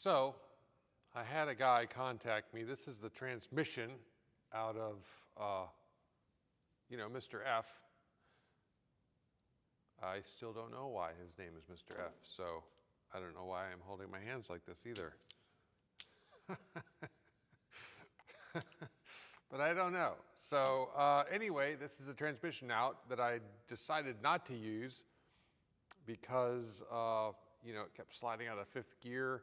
So I had a guy contact me. This is the transmission out of, Mr. F. I still don't know why his name is Mr. F. So I don't know why I'm holding my hands like this either. But I don't know. So anyway, this is a transmission out that I decided not to use because, it kept sliding out of fifth gear.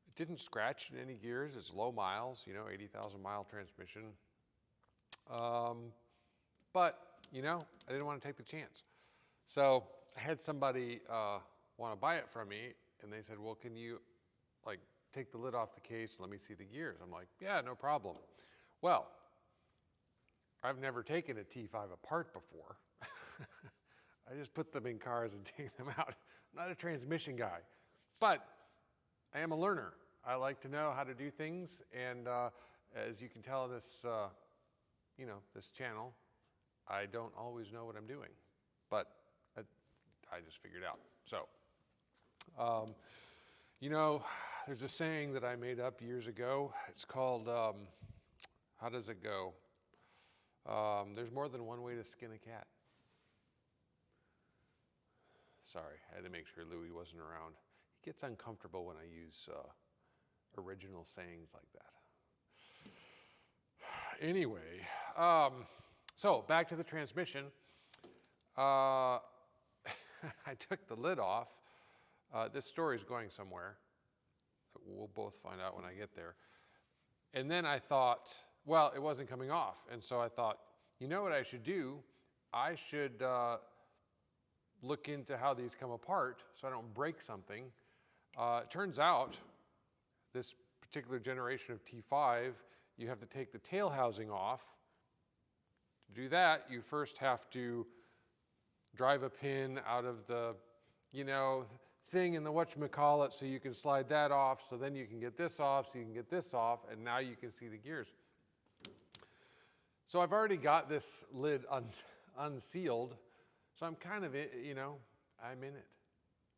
It didn't scratch in any gears. It's low miles, 80,000 mile transmission. But, I didn't want to take the chance. So I had somebody want to buy it from me, and they said, well, can you take the lid off the case and let me see the gears? I'm like, yeah, no problem. Well, I've never taken a T5 apart before. I just put them in cars and take them out. I'm not a transmission guy, but I am a learner. I like to know how to do things, and as you can tell in this, this channel, I don't always know what I'm doing, but I just figured out. So, there's a saying that I made up years ago. It's called, how does it go? There's more than one way to skin a cat. Sorry, I had to make sure Louis wasn't around. He gets uncomfortable when I use original sayings like that. Anyway, so back to the transmission. I took the lid off. This story's going somewhere. We'll both find out when I get there. And then I thought, well, it wasn't coming off. And so I thought, you know what I should do? I should look into how these come apart so I don't break something. It turns out this particular generation of T5, you have to take the tail housing off. To do that, you first have to drive a pin out of the, thing in the whatchamacallit so you can slide that off, so then you can get this off, so you can get this off, and now you can see the gears. So I've already got this lid unsealed, so I'm kind of, I'm in it.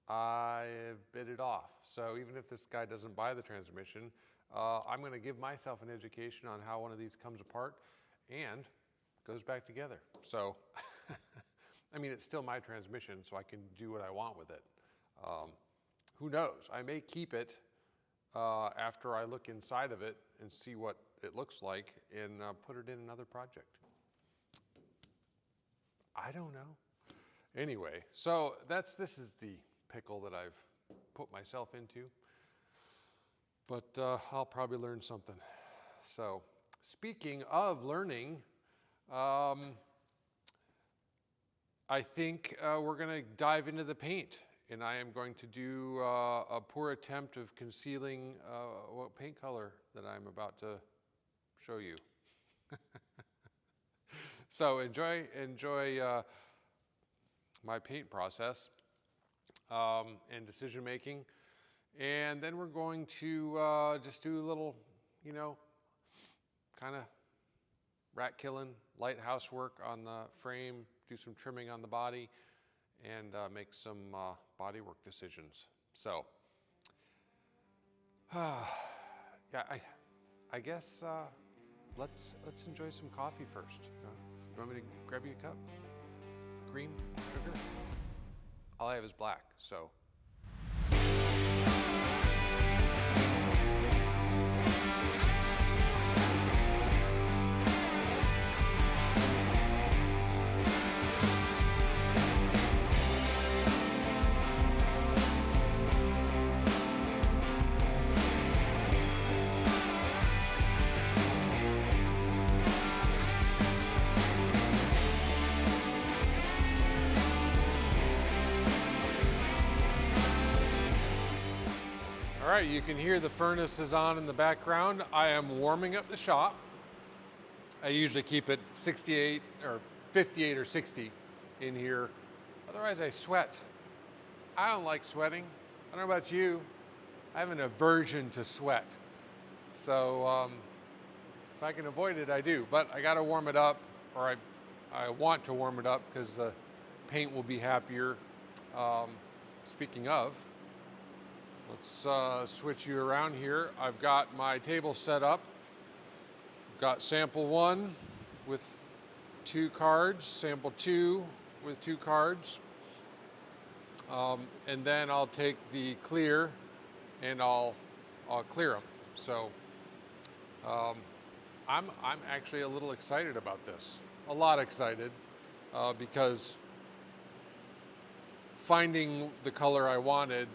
I've bit it off. So even if this guy doesn't buy the transmission, I'm going to give myself an education on how one of these comes apart and goes back together. So, it's still my transmission, so I can do what I want with it. Who knows? I may keep it after I look inside of it and see what it looks like and put it in another project. I don't know. Anyway, so this is the pickle that I've put myself into. But I'll probably learn something. So speaking of learning, I think we're going to dive into the paint. And I am going to do a poor attempt of concealing what paint color that I'm about to show you. So enjoy my paint process and decision making. And then we're going to just do a little, kind of rat killing, light housework on the frame, do some trimming on the body, and make some bodywork decisions. So, yeah, I guess let's enjoy some coffee first. You want me to grab you a cup? Cream, sugar? All I have is black, so. All right, you can hear the furnace is on in the background. I am warming up the shop. I usually keep it 68 or 58 or 60 in here. Otherwise I sweat. I don't like sweating. I don't know about you. I have an aversion to sweat. So if I can avoid it, I do. But I gotta warm it up, or I want to warm it up because the paint will be happier. Speaking of, Let's switch you around here. I've got my table set up. I've got sample 1 with 2 cards, sample 2 with 2 cards. And then I'll take the clear and I'll clear them. So I'm actually a little excited about this. A lot excited because finding the color I wanted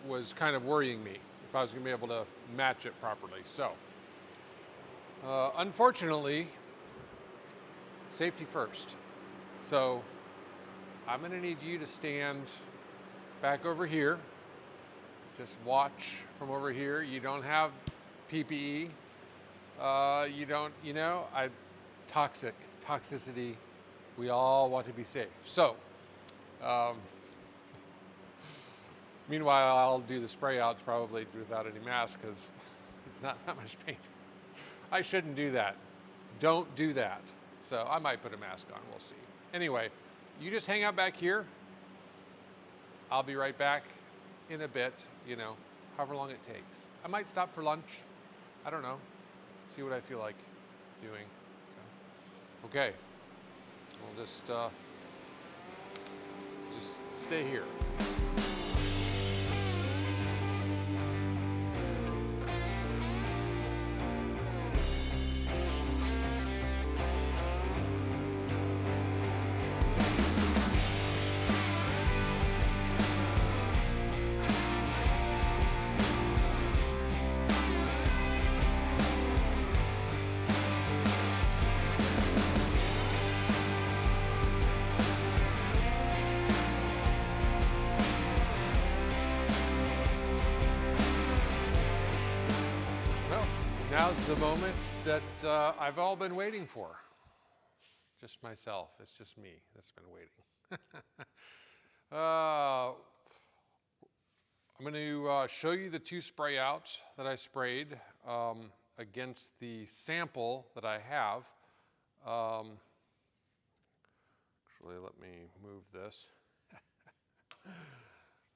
was kind of worrying me if I was going to be able to match it properly. So unfortunately, safety first. So I'm going to need you to stand back over here. Just watch from over here. You don't have PPE. You don't, toxicity. We all want to be safe. So, meanwhile, I'll do the spray outs probably without any mask because it's not that much paint. I shouldn't do that. Don't do that. So I might put a mask on, we'll see. Anyway, you just hang out back here. I'll be right back in a bit, however long it takes. I might stop for lunch. I don't know. See what I feel like doing. So, okay. We'll just stay here. Now's the moment that I've all been waiting for. Just myself. It's just me that's been waiting. I'm going to show you the 2 spray outs that I sprayed against the sample that I have. Actually, let me move this.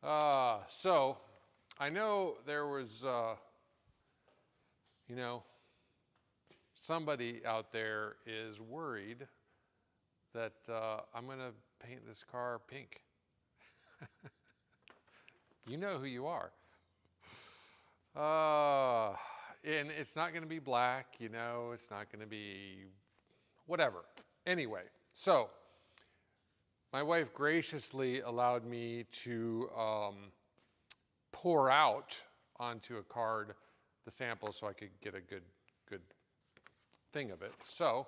So I know there was somebody out there is worried that I'm going to paint this car pink. You know who you are. And it's not going to be black, it's not going to be whatever. Anyway, so my wife graciously allowed me to pour out onto a card the sample so I could get a good thing of it. So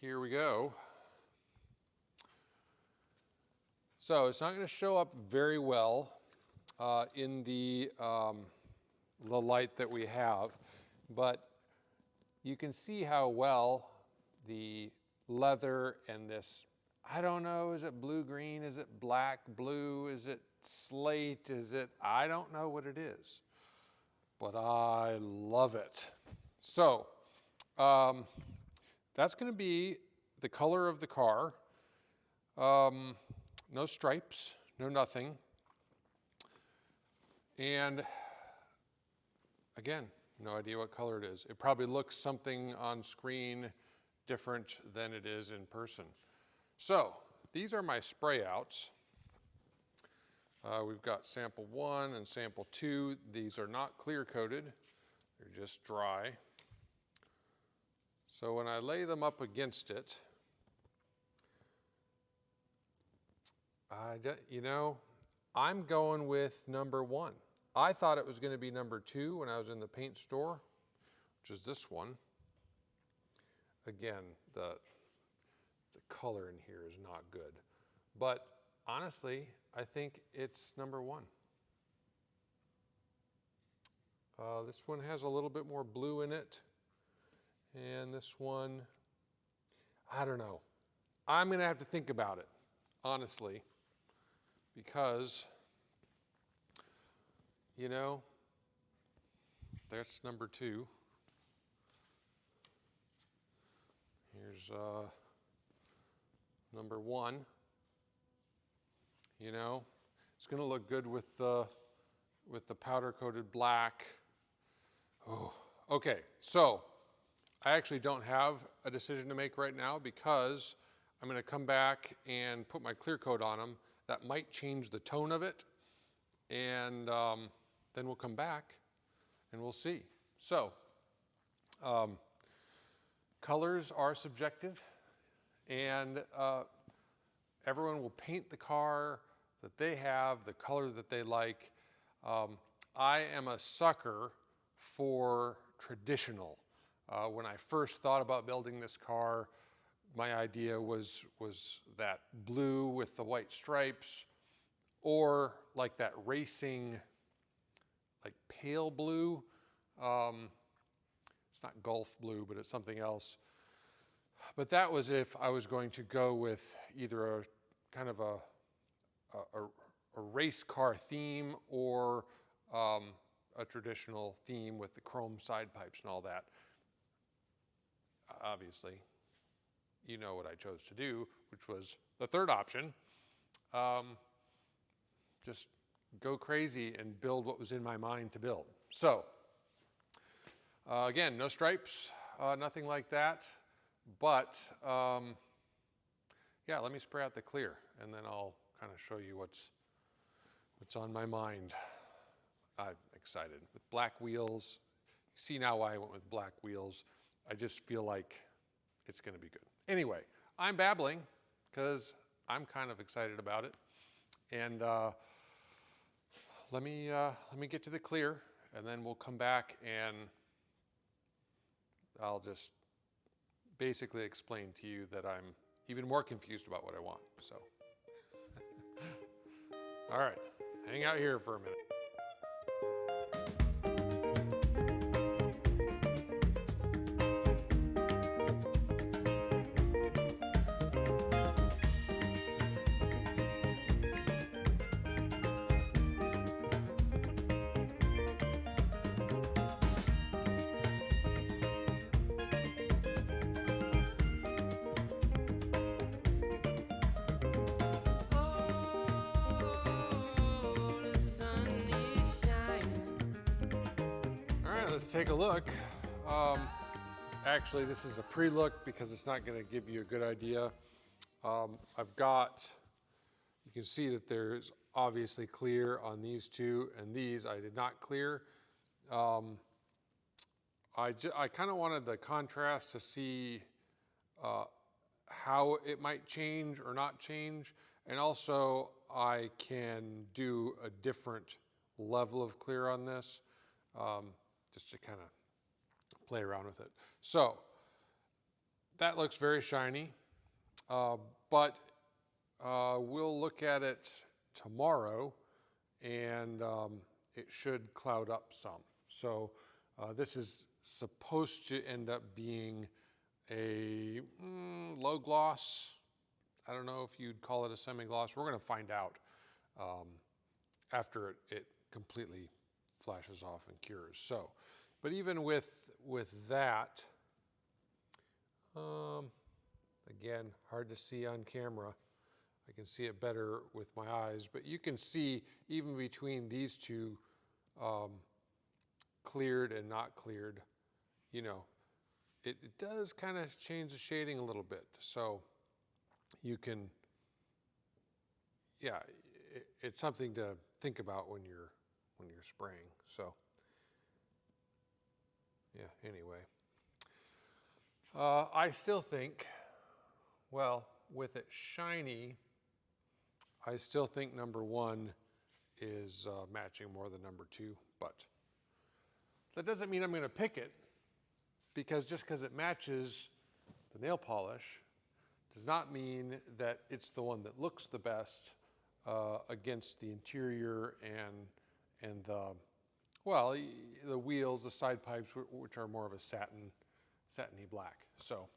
here we go. So it's not going to show up very well in the light that we have, but you can see how well the leather and this, I don't know, is it blue-green, is it black-blue, is it slate, I don't know what it is, but I love it. So that's going to be the color of the car. No stripes, no nothing. And again, no idea what color it is. It probably looks something on screen different than it is in person. So these are my spray outs. We've got sample 1 and sample 2. These are not clear coated, they're just dry. So when I lay them up against it, I'm going with number 1. I thought it was going to be number 2 when I was in the paint store, which is this one. Again, the color in here is not good. But honestly, I think it's number 1. This one has a little bit more blue in it. And this one, I don't know. I'm going to have to think about it, honestly, because, that's number 2. Here's number 1, It's going to look good with the powder coated black. Oh, okay. So I actually don't have a decision to make right now because I'm going to come back and put my clear coat on them. That might change the tone of it, and then we'll come back and we'll see. So colors are subjective, and everyone will paint the car that they have, the color that they like. I am a sucker for traditional. When I first thought about building this car, my idea was that blue with the white stripes, or like that racing, like pale blue. It's not Gulf blue, but it's something else. But that was if I was going to go with either a kind of a race car theme or a traditional theme with the chrome side pipes and all that. Obviously, you know what I chose to do, which was the third option. Just go crazy and build what was in my mind to build. So, again, no stripes, nothing like that. But, yeah, let me spray out the clear, and then I'll kind of show you what's on my mind. I'm excited. With black wheels, you see now why I went with black wheels. I just feel like it's going to be good. Anyway, I'm babbling because I'm kind of excited about it. And let me get to the clear, and then we'll come back and I'll just basically explain to you that I'm even more confused about what I want. So, all right, hang out here for a minute. Let's take a look. Actually, this is a pre-look because it's not going to give you a good idea. I've got, you can see that there's obviously clear on these two, and these I did not clear. I kind of wanted the contrast to see how it might change or not change, and also I can do a different level of clear on this. Just to kind of play around with it. So that looks very shiny, but we'll look at it tomorrow, and it should cloud up some. So this is supposed to end up being a low gloss. I don't know if you'd call it a semi-gloss. We're going to find out after it completely flashes off and cures. So, but even with that, again, hard to see on camera. I can see it better with my eyes, but you can see even between these two, cleared and not cleared, you know, it does kind of change the shading a little bit. So you can, yeah, it's something to think about when you're spraying. So yeah, anyway, I still think, well, with it shiny, I still think number one is matching more than number two, but that doesn't mean I'm going to pick it, because just because it matches the nail polish does not mean that it's the one that looks the best against the interior and the, well, the wheels, the side pipes, which are more of a satiny black. So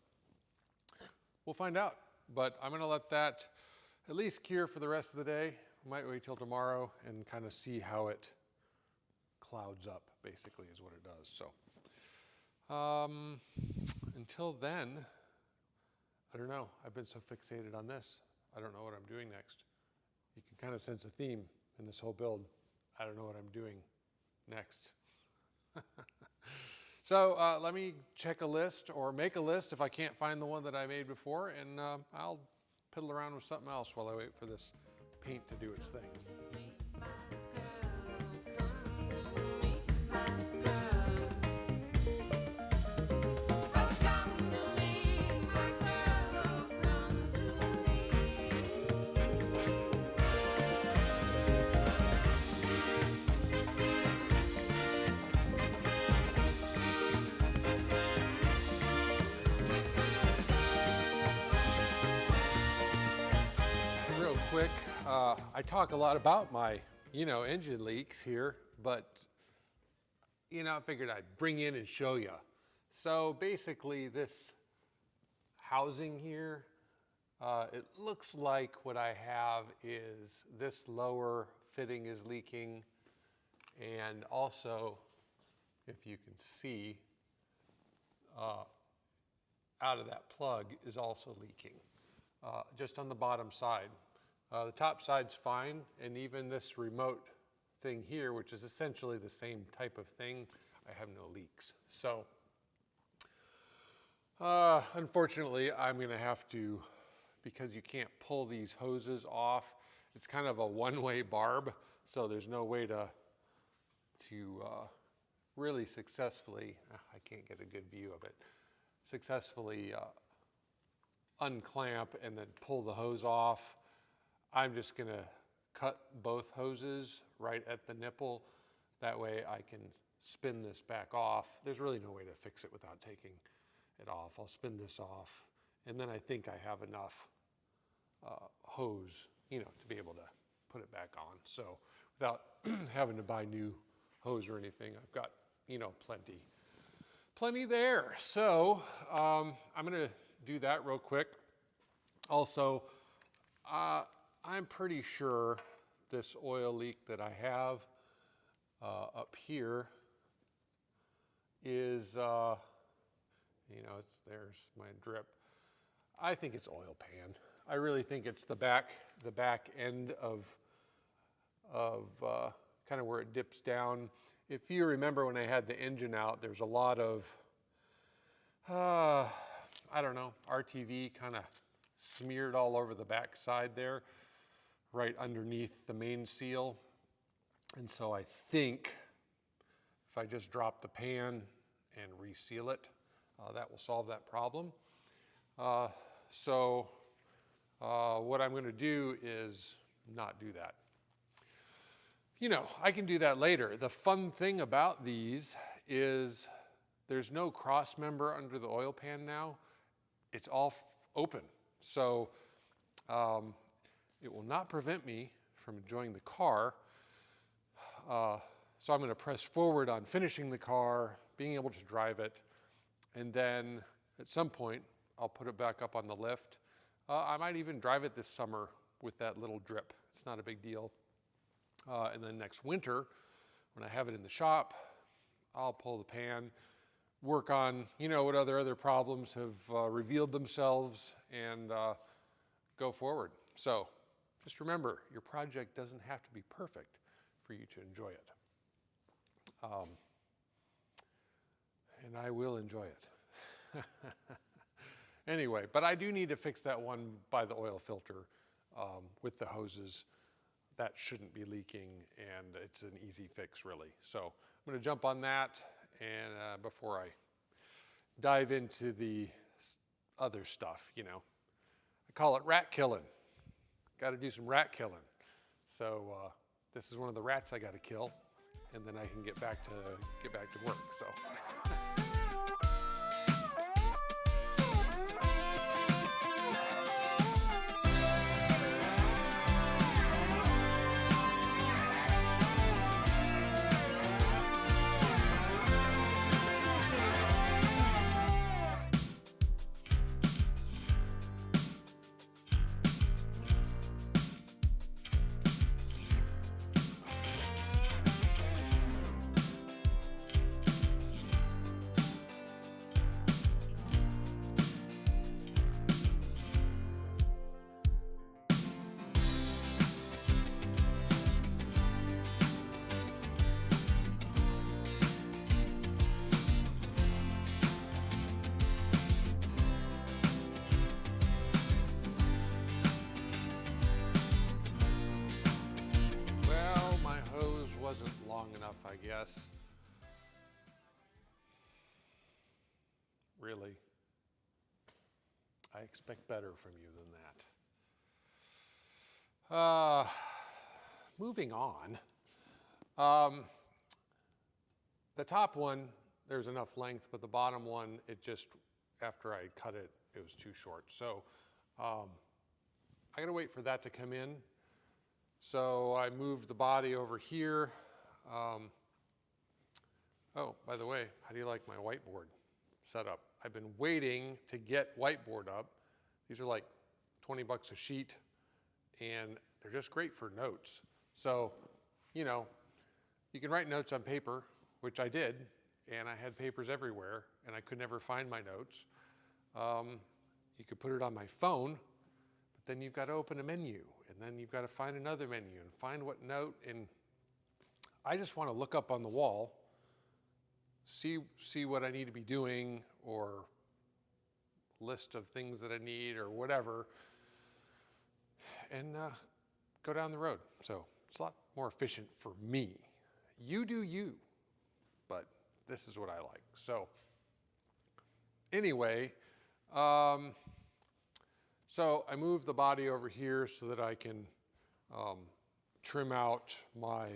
we'll find out, but I'm going to let that at least cure for the rest of the day. I might wait till tomorrow and kind of see how it clouds up, basically, is what it does. So until then, I don't know. I've been so fixated on this. I don't know what I'm doing next. You can kind of sense a theme. in this whole build. I don't know what I'm doing next. So let me check a list or make a list if I can't find the one that I made before, and I'll piddle around with something else while I wait for this paint to do its thing. Real quick, I talk a lot about my, engine leaks here, but, I figured I'd bring in and show you. So basically this housing here, it looks like what I have is this lower fitting is leaking, and also, if you can see, out of that plug is also leaking, just on the bottom side. The top side's fine, and even this remote thing here, which is essentially the same type of thing, I have no leaks. So, unfortunately, I'm gonna have to, because you can't pull these hoses off, it's kind of a one-way barb, so there's no way to really successfully, I can't get a good view of it, successfully unclamp and then pull the hose off. I'm just gonna cut both hoses right at the nipple. That way I can spin this back off. There's really no way to fix it without taking it off. I'll spin this off, and then I think I have enough hose, to be able to put it back on. So without having to buy new hose or anything, I've got, plenty there. So I'm gonna do that real quick. Also, I'm pretty sure this oil leak that I have up here is, there's my drip. I think it's oil pan. I really think it's the back end of kind of where it dips down. If you remember when I had the engine out, there's a lot of, I don't know, RTV kind of smeared all over the back side there, right underneath the main seal. And so I think if I just drop the pan and reseal it, that will solve that problem. So what I'm gonna do is not do that. I can do that later. The fun thing about these is there's no cross member under the oil pan now. It's all open. So it will not prevent me from enjoying the car. So I'm gonna press forward on finishing the car, being able to drive it, and then at some point, I'll put it back up on the lift. I might even drive it this summer with that little drip. It's not a big deal. And then next winter, when I have it in the shop, I'll pull the pan, work on, what other problems have revealed themselves, and go forward. So just remember, your project doesn't have to be perfect for you to enjoy it. And I will enjoy it. Anyway, but I do need to fix that one by the oil filter with the hoses. That shouldn't be leaking, and it's an easy fix, really. So I'm going to jump on that, and before I dive into the other stuff, I call it rat killing. Got to do some rat killing. So this is one of the rats I got to kill, and then I can get back to work. So. guess. Really? I expect better from you than that. Moving on. The top one, there's enough length, but the bottom one, it just, after I cut it, it was too short. So I gotta wait for that to come in. So I moved the body over here. Oh, by the way, how do you like my whiteboard setup? I've been waiting to get whiteboard up. These are like 20 bucks a sheet, and they're just great for notes. So, you know, you can write notes on paper, which I did, and I had papers everywhere, and I could never find my notes. You could put it on my phone, but then you've got to open a menu, and then you've got to find another menu and find what note, and I just want to look up on the wall, see what I need to be doing, or list of things that I need or whatever, and go down the road. So it's a lot more efficient for me. You do you, but this is what I like. So anyway, so I moved the body over here so that I can trim out my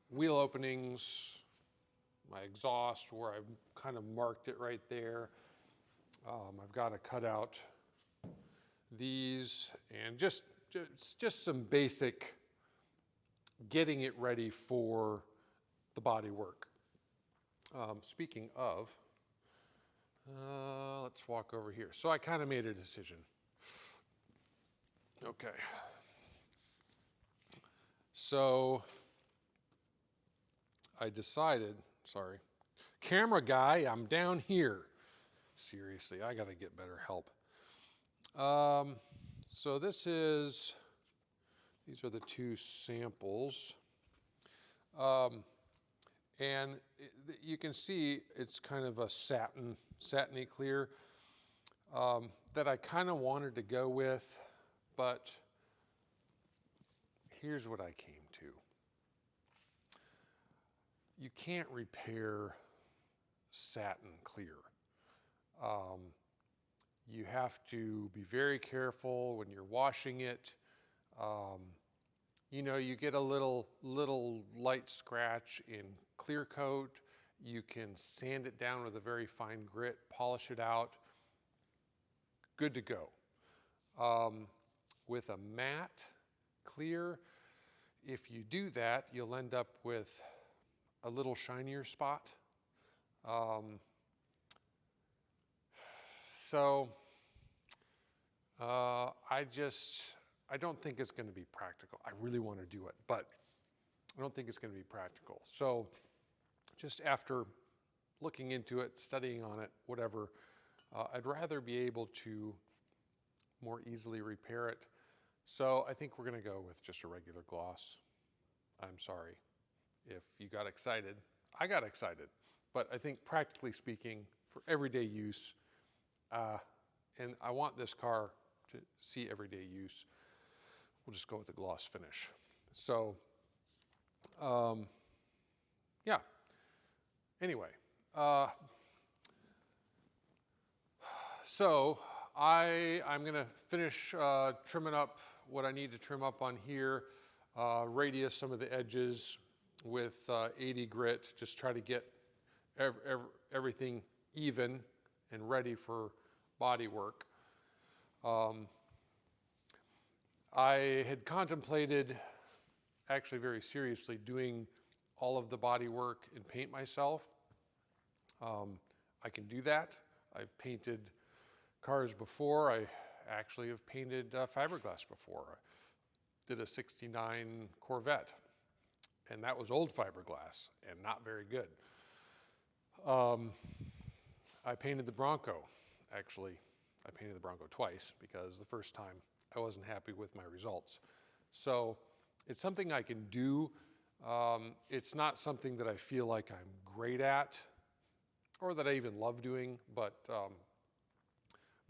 wheel openings, my exhaust where I've kind of marked it right there. I've got to cut out these and just some basic getting it ready for the body work. Speaking of, let's walk over here. So I kind of made a decision. Okay. So I decided, sorry, camera guy, I'm down here. Seriously, I got to get better help. So these are the two samples. And you can see it's kind of a satiny clear that I kind of wanted to go with, but here's what I came to. You can't repair satin clear. You have to be very careful when you're washing it. You know, you get a little light scratch in clear coat. You can sand it down with a very fine grit, polish it out. Good to go. With a matte clear, if you do that, you'll end up with a little shinier spot. So I don't think it's going to be practical. I really want to do it, but I don't think it's going to be practical. So just after looking into it, studying on it, whatever, I'd rather be able to more easily repair it. So I think we're going to go with just a regular gloss. I'm sorry if you got excited. I got excited, but I think practically speaking, for everyday use, and I want this car to see everyday use, we'll just go with the gloss finish. So, yeah. Anyway, so I'm going to finish trimming up what I need to trim up on here, radius some of the edges with 80 grit, just try to get everything even and ready for body work. I had contemplated, actually very seriously, doing all of the body work and paint myself. I can do that. I've painted cars before. I actually have painted fiberglass before. I did a '69 Corvette, and that was old fiberglass and not very good. I painted the Bronco. Actually, I painted the Bronco twice because the first time I wasn't happy with my results. So it's something I can do. It's not something that I feel like I'm great at or that I even love doing, but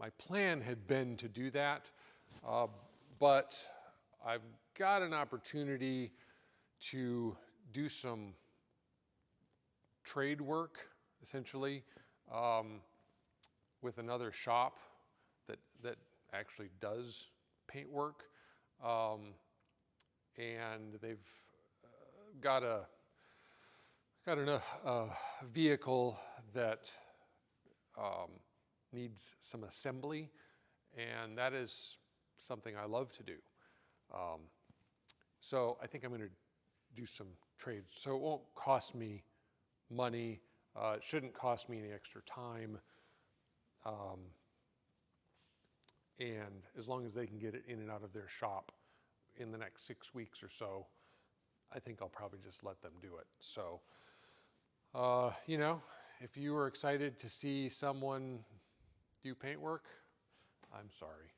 my plan had been to do that. But I've got an opportunity to do some trade work, essentially, with another shop that actually does paint work. And they've got a vehicle that needs some assembly, and that is something I love to do. So I think I'm going to do some trades. So it won't cost me money. It shouldn't cost me any extra time. And as long as they can get it in and out of their shop in the next 6 weeks or so, I think I'll probably just let them do it. So, you know, if you were excited to see someone do paint work, I'm sorry.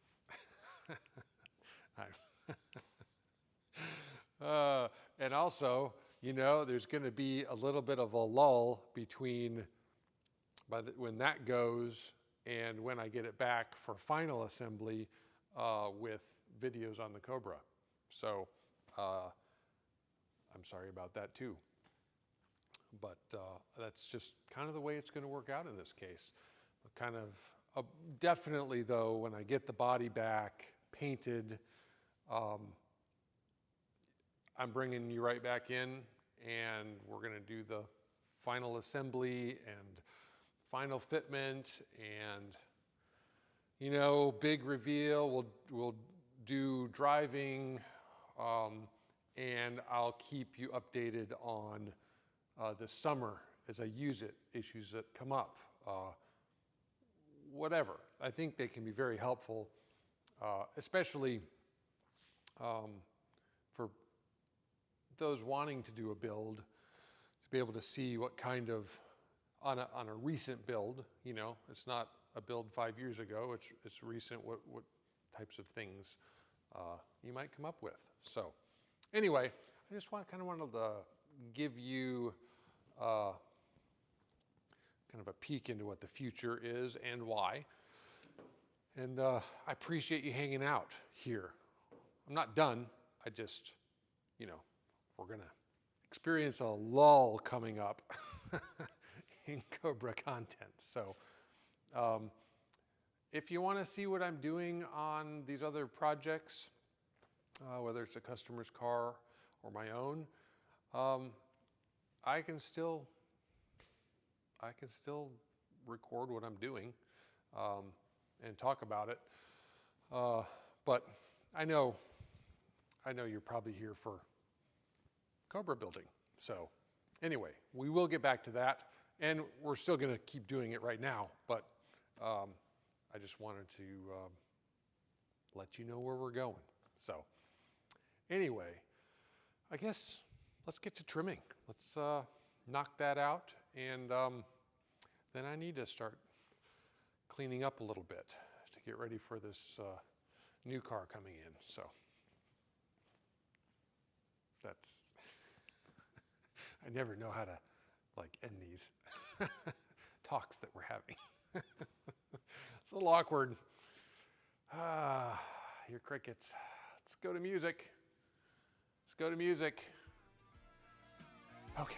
And also, you know, there's going to be a little bit of a lull between when that goes and when I get it back for final assembly with videos on the Cobra. So I'm sorry about that too. But that's just kind of the way it's going to work out in this case. Kind of, definitely though, when I get the body back painted, I'm bringing you right back in, and we're going to do the final assembly and final fitment, and, you know, big reveal. We'll do driving, and I'll keep you updated on this summer as I use it, issues that come up, whatever. I think they can be very helpful, especially for those wanting to do a build, to be able to see what kind of, on a recent build, you know, it's not a build 5 years ago, it's recent, what types of things you might come up with. So anyway, I just kind of wanted to give you kind of a peek into what the future is and why. And I appreciate you hanging out here. I'm not done. I just, you know, we're going to experience a lull coming up in Cobra content. So if you want to see what I'm doing on these other projects, whether it's a customer's car or my own, I can still record what I'm doing and talk about it. But I know you're probably here for Cobra building. So anyway, we will get back to that, and we're still going to keep doing it right now, but I just wanted to let you know where we're going. So anyway, I guess let's get to trimming. Let's knock that out, and then I need to start cleaning up a little bit to get ready for this new car coming in. So that's, I never know how to like end these talks that we're having. It's a little awkward. Your crickets. Let's go to music. Let's go to music. Okay.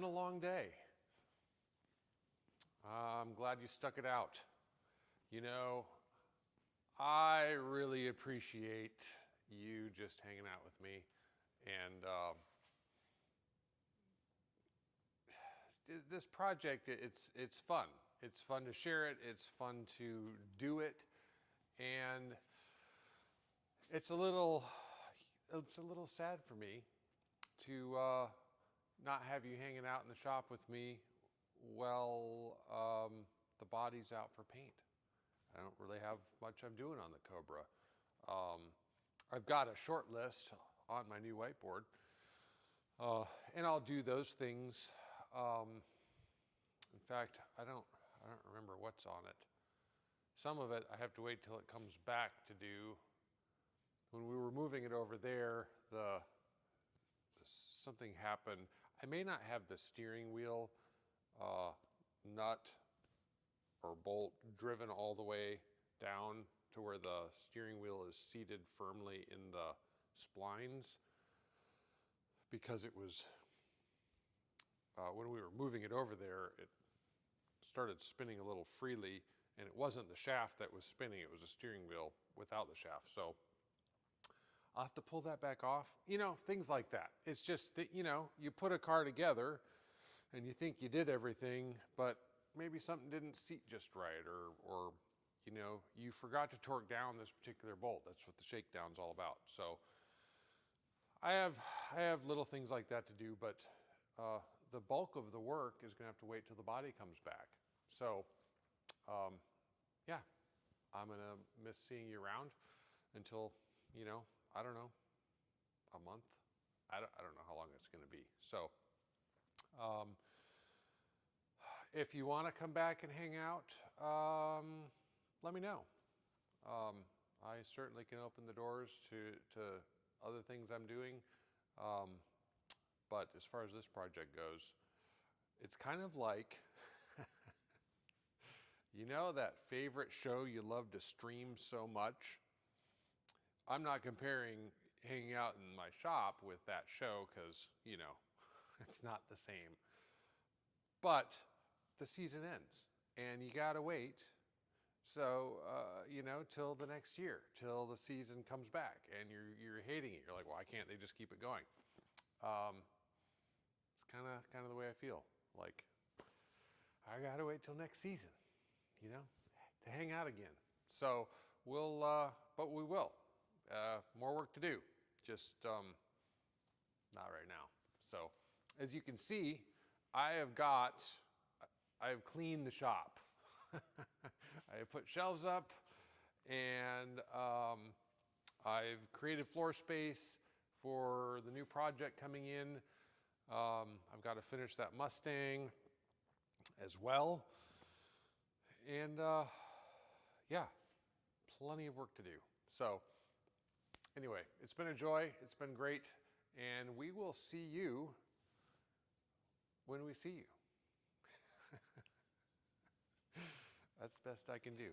been a long day. I'm glad you stuck it out. You know, I really appreciate you just hanging out with me, and this project, it's fun. It's fun to share it. It's fun to do it, and it's a little sad for me to not have you hanging out in the shop with me while the body's out for paint. I don't really have much I'm doing on the Cobra. I've got a short list on my new whiteboard, and I'll do those things. In fact, I don't remember what's on it. Some of it I have to wait till it comes back to do. When we were moving it over there, something happened. I may not have the steering wheel nut or bolt driven all the way down to where the steering wheel is seated firmly in the splines, because it was, when we were moving it over there, it started spinning a little freely, and it wasn't the shaft that was spinning, it was a steering wheel without the shaft. So I'll have to pull that back off. You know, things like that. It's just that, you know, you put a car together and you think you did everything, but maybe something didn't seat just right, or you know, you forgot to torque down this particular bolt. That's what the shakedown's all about. So I have little things like that to do, but the bulk of the work is gonna have to wait till the body comes back. So yeah, I'm gonna miss seeing you around until, you know, I don't know, a month. I don't know how long it's gonna be. So if you wanna come back and hang out, let me know. I certainly can open the doors to other things I'm doing. But as far as this project goes, it's kind of like, you know, that favorite show you love to stream so much? I'm not comparing hanging out in my shop with that show, because, you know, it's not the same. But the season ends and you gotta wait. So, you know, till the next year, till the season comes back, and you're hating it. You're like, well, why can't they just keep it going? It's kind of the way I feel. Like, I gotta wait till next season, you know, to hang out again. So but we will. More work to do. Just not right now. So, as you can see, I have cleaned the shop. I put shelves up, and I've created floor space for the new project coming in. I've got to finish that Mustang as well. And yeah, plenty of work to do. So anyway, it's been a joy. It's been great. And we will see you when we see you. That's the best I can do.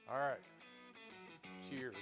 All right. Cheers.